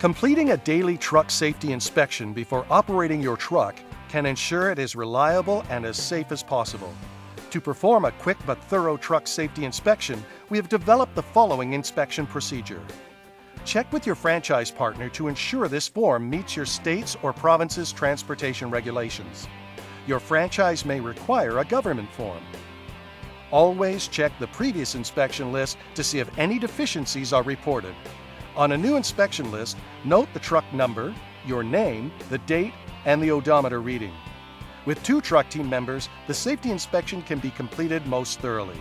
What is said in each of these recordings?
Completing a daily truck safety inspection before operating your truck can ensure it is reliable and as safe as possible. To perform a quick but thorough truck safety inspection, we have developed the following inspection procedure. Check with your franchise partner to ensure this form meets your state's or province's transportation regulations. Your franchise may require a government form. Always check the previous inspection list to see if any deficiencies are reported. On a new inspection list, note the truck number, your name, the date, and the odometer reading. With 2 truck team members, the safety inspection can be completed most thoroughly.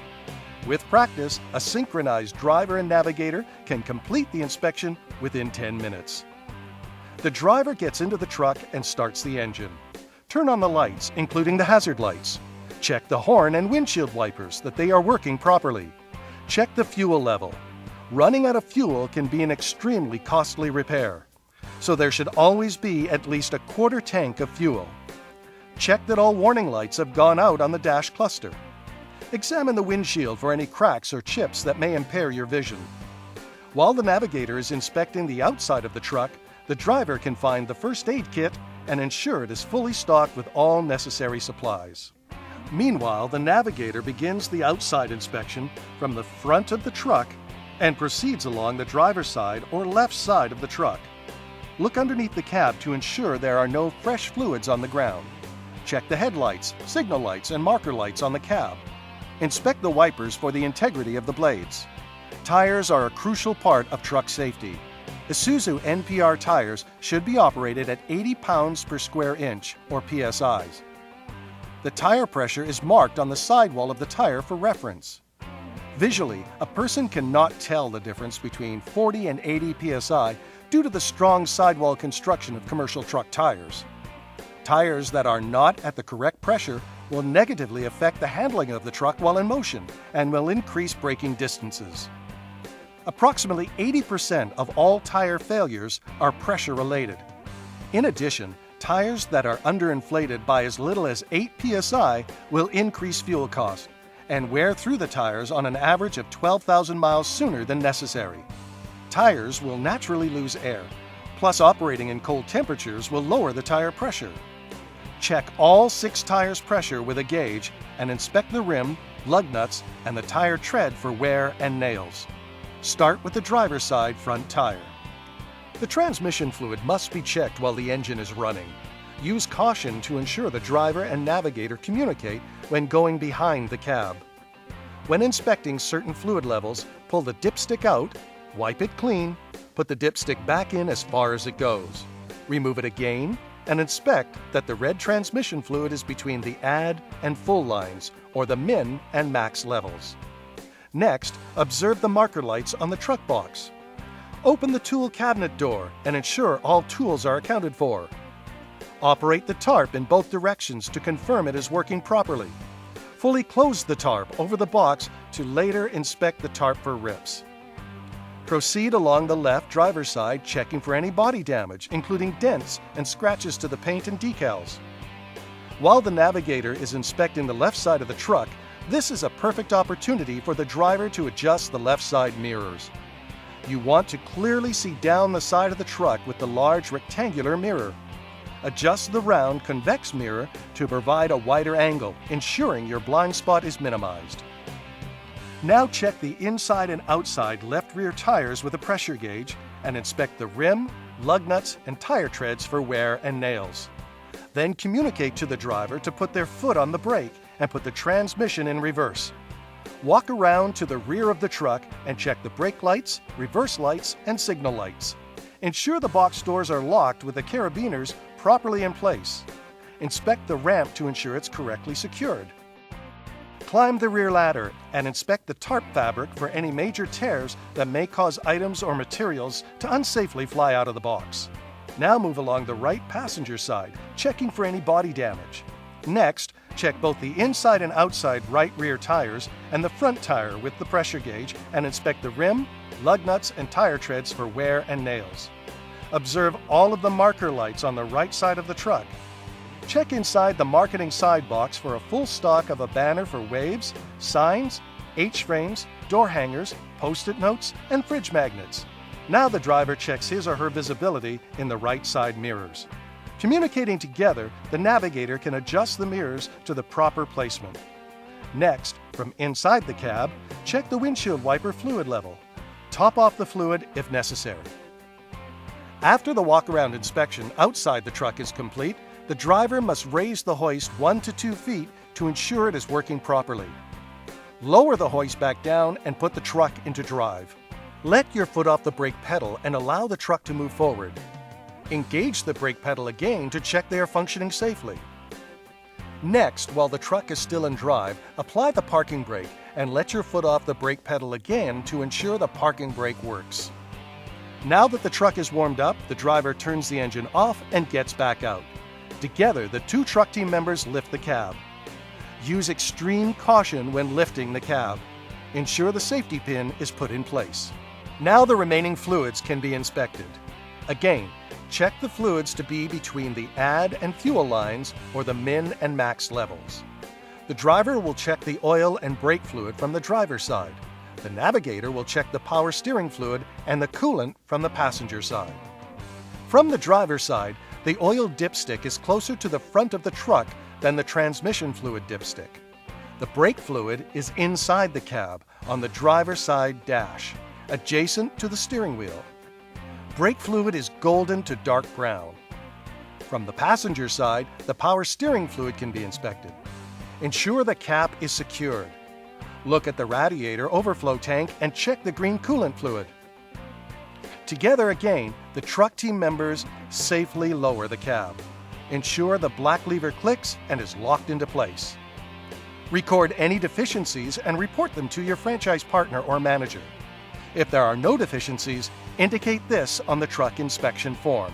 With practice, a synchronized driver and navigator can complete the inspection within 10 minutes. The driver gets into the truck and starts the engine. Turn on the lights, including the hazard lights. Check the horn and windshield wipers that they are working properly. Check the fuel level. Running out of fuel can be an extremely costly repair, so there should always be at least a quarter tank of fuel. Check that all warning lights have gone out on the dash cluster. Examine the windshield for any cracks or chips that may impair your vision. While the navigator is inspecting the outside of the truck, the driver can find the first aid kit and ensure it is fully stocked with all necessary supplies. Meanwhile, the navigator begins the outside inspection from the front of the truck and proceeds along the driver's side or left side of the truck. Look underneath the cab to ensure there are no fresh fluids on the ground. Check the headlights, signal lights, and marker lights on the cab. Inspect the wipers for the integrity of the blades. Tires are a crucial part of truck safety. Isuzu NPR tires should be operated at 80 pounds per square inch, or PSIs. The tire pressure is marked on the sidewall of the tire for reference. Visually, a person cannot tell the difference between 40 and 80 psi due to the strong sidewall construction of commercial truck tires. Tires that are not at the correct pressure will negatively affect the handling of the truck while in motion and will increase braking distances. Approximately 80% of all tire failures are pressure-related. In addition, tires that are underinflated by as little as 8 psi will increase fuel cost and wear through the tires on an average of 12,000 miles sooner than necessary. Tires will naturally lose air, plus operating in cold temperatures will lower the tire pressure. Check all 6 tires' pressure with a gauge and inspect the rim, lug nuts, and the tire tread for wear and nails. Start with the driver's side front tire. The transmission fluid must be checked while the engine is running. Use caution to ensure the driver and navigator communicate when going behind the cab. When inspecting certain fluid levels, pull the dipstick out, wipe it clean, put the dipstick back in as far as it goes. Remove it again, and inspect that the red transmission fluid is between the add and full lines, or the min and max levels. Next, observe the marker lights on the truck box. Open the tool cabinet door and ensure all tools are accounted for. Operate the tarp in both directions to confirm it is working properly. Fully close the tarp over the box to later inspect the tarp for rips. Proceed along the left driver's side, checking for any body damage, including dents and scratches to the paint and decals. While the navigator is inspecting the left side of the truck, this is a perfect opportunity for the driver to adjust the left side mirrors. You want to clearly see down the side of the truck with the large rectangular mirror. Adjust the round convex mirror to provide a wider angle, ensuring your blind spot is minimized. Now check the inside and outside left rear tires with a pressure gauge and inspect the rim, lug nuts, and tire treads for wear and nails. Then communicate to the driver to put their foot on the brake and put the transmission in reverse. Walk around to the rear of the truck and check the brake lights, reverse lights, and signal lights. Ensure the box doors are locked with the carabiners properly in place. Inspect the ramp to ensure it's correctly secured. Climb the rear ladder and inspect the tarp fabric for any major tears that may cause items or materials to unsafely fly out of the box. Now move along the right passenger side, checking for any body damage. Next, check both the inside and outside right rear tires and the front tire with the pressure gauge and inspect the rim, lug nuts, and tire treads for wear and nails. Observe all of the marker lights on the right side of the truck. Check inside the marketing side box for a full stock of a banner for waves, signs, H-frames, door hangers, post-it notes, and fridge magnets. Now the driver checks his or her visibility in the right side mirrors. Communicating together, the navigator can adjust the mirrors to the proper placement. Next, from inside the cab, check the windshield wiper fluid level. Top off the fluid if necessary. After the walk-around inspection outside the truck is complete, the driver must raise the hoist 1 to 2 feet to ensure it is working properly. Lower the hoist back down and put the truck into drive. Let your foot off the brake pedal and allow the truck to move forward. Engage the brake pedal again to check they are functioning safely. Next, while the truck is still in drive, apply the parking brake and let your foot off the brake pedal again to ensure the parking brake works. Now that the truck is warmed up, the driver turns the engine off and gets back out. Together, the two truck team members lift the cab. Use extreme caution when lifting the cab. Ensure the safety pin is put in place. Now the remaining fluids can be inspected. Again, check the fluids to be between the add and fuel lines or the min and max levels. The driver will check the oil and brake fluid from the driver's side. The navigator will check the power steering fluid and the coolant from the passenger side. From the driver's side, the oil dipstick is closer to the front of the truck than the transmission fluid dipstick. The brake fluid is inside the cab on the driver's side dash, adjacent to the steering wheel. Brake fluid is golden to dark brown. From the passenger side, the power steering fluid can be inspected. Ensure the cap is secured. Look at the radiator overflow tank and check the green coolant fluid. Together again, the truck team members safely lower the cab. Ensure the black lever clicks and is locked into place. Record any deficiencies and report them to your franchise partner or manager. If there are no deficiencies, indicate this on the truck inspection form.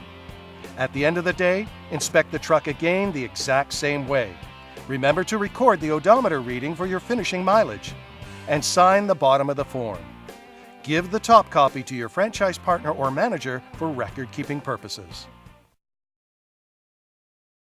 At the end of the day, inspect the truck again the exact same way. Remember to record the odometer reading for your finishing mileage and sign the bottom of the form. Give the top copy to your franchise partner or manager for record-keeping purposes.